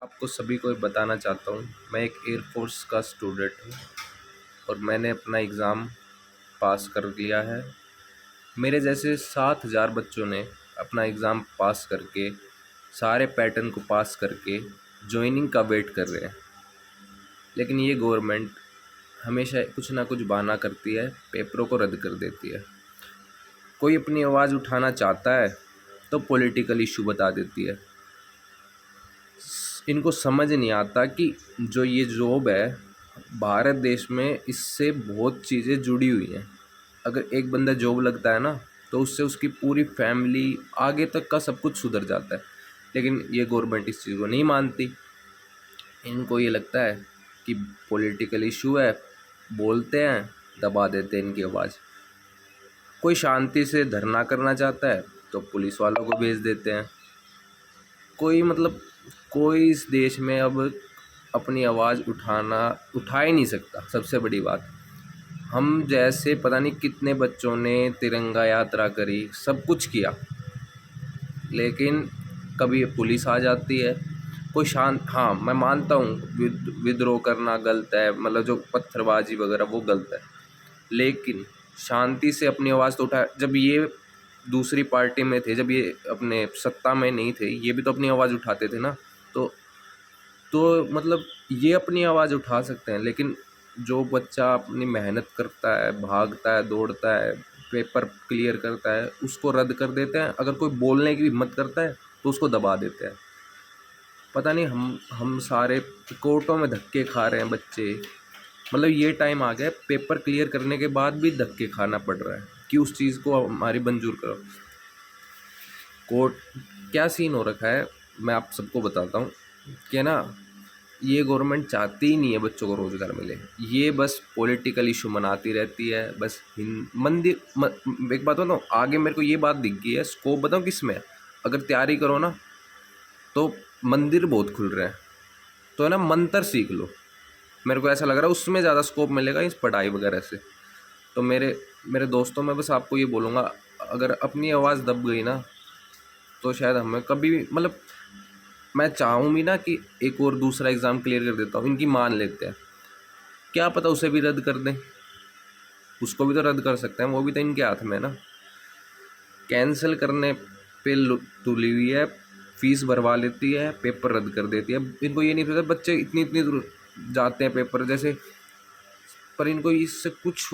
आपको सभी को बताना चाहता हूँ, मैं एक एयरफोर्स का स्टूडेंट हूँ और मैंने अपना एग्ज़ाम पास कर लिया है। मेरे जैसे 7,000 बच्चों ने अपना एग्ज़ाम पास करके, सारे पैटर्न को पास करके जॉइनिंग का वेट कर रहे हैं। लेकिन ये गवर्नमेंट हमेशा कुछ ना कुछ बहाना करती है, पेपरों को रद्द कर देती है। कोई अपनी आवाज़ उठाना चाहता है तो पॉलिटिकल इशू बता देती है। इनको समझ नहीं आता कि जो ये जॉब है भारत देश में, इससे बहुत चीज़ें जुड़ी हुई हैं। अगर एक बंदा जॉब लगता है ना, तो उससे उसकी पूरी फैमिली आगे तक का सब कुछ सुधर जाता है। लेकिन ये गवर्नमेंट इस चीज़ को नहीं मानती। इनको ये लगता है कि पॉलिटिकल इशू है, बोलते हैं, दबा देते हैं इनकी आवाज़। कोई शांति से धरना करना चाहता है तो पुलिस वालों को भेज देते हैं। कोई इस देश में अब अपनी आवाज़ उठा ही नहीं सकता। सबसे बड़ी बात, हम जैसे पता नहीं कितने बच्चों ने तिरंगा यात्रा करी, सब कुछ किया, लेकिन कभी पुलिस आ जाती है। हाँ, मैं मानता हूँ विद्रोह करना गलत है, मतलब जो पत्थरबाजी वगैरह वो गलत है, लेकिन शांति से अपनी आवाज़ तो उठा। जब ये दूसरी पार्टी में थे, जब ये अपने सत्ता में नहीं थे, ये भी तो अपनी आवाज़ उठाते थे ना। तो मतलब ये अपनी आवाज़ उठा सकते हैं, लेकिन जो बच्चा अपनी मेहनत करता है, भागता है, दौड़ता है, पेपर क्लियर करता है, उसको रद्द कर देते हैं। अगर कोई बोलने की हिम्मत करता है तो उसको दबा देते हैं। पता नहीं हम सारे कोर्टों में धक्के खा रहे हैं बच्चे। मतलब ये टाइम आ गया, पेपर क्लियर करने के बाद भी धक्के खाना पड़ रहा है कि उस चीज़ को हमारी मंजूर करो। कोर्ट क्या सीन हो रखा है, मैं आप सबको बताता हूँ कि ना, ये गवर्नमेंट चाहती ही नहीं है बच्चों को रोज़गार मिले। ये बस पॉलिटिकल इशू मनाती रहती है। बस एक बात बताऊँ, आगे मेरे को ये बात दिख गई है, स्कोप बताऊँ किस में। अगर तैयारी करो ना तो मंदिर बहुत खुल रहे हैं, तो है ना, मंत्र सीख लो। मेरे को ऐसा लग रहा है उसमें ज़्यादा स्कोप मिलेगा इस पढ़ाई वगैरह से। तो मेरे दोस्तों, मैं बस आपको ये बोलूँगा, अगर अपनी आवाज़ दब गई ना, तो शायद हमें कभी भी, मतलब मैं चाहूँ भी ना कि एक और दूसरा एग्ज़ाम क्लियर कर देता हूँ, इनकी मान लेते हैं, क्या पता उसे भी रद्द कर दें। उसको भी तो रद्द कर सकते हैं, वो भी तो इनके हाथ में है ना। कैंसिल करने पे तुली हुई है, फीस भरवा लेती है, पेपर रद्द कर देती है। इनको ये नहीं पता बच्चे इतनी इतनी दूर जाते हैं पेपर जैसे, पर इनको इससे कुछ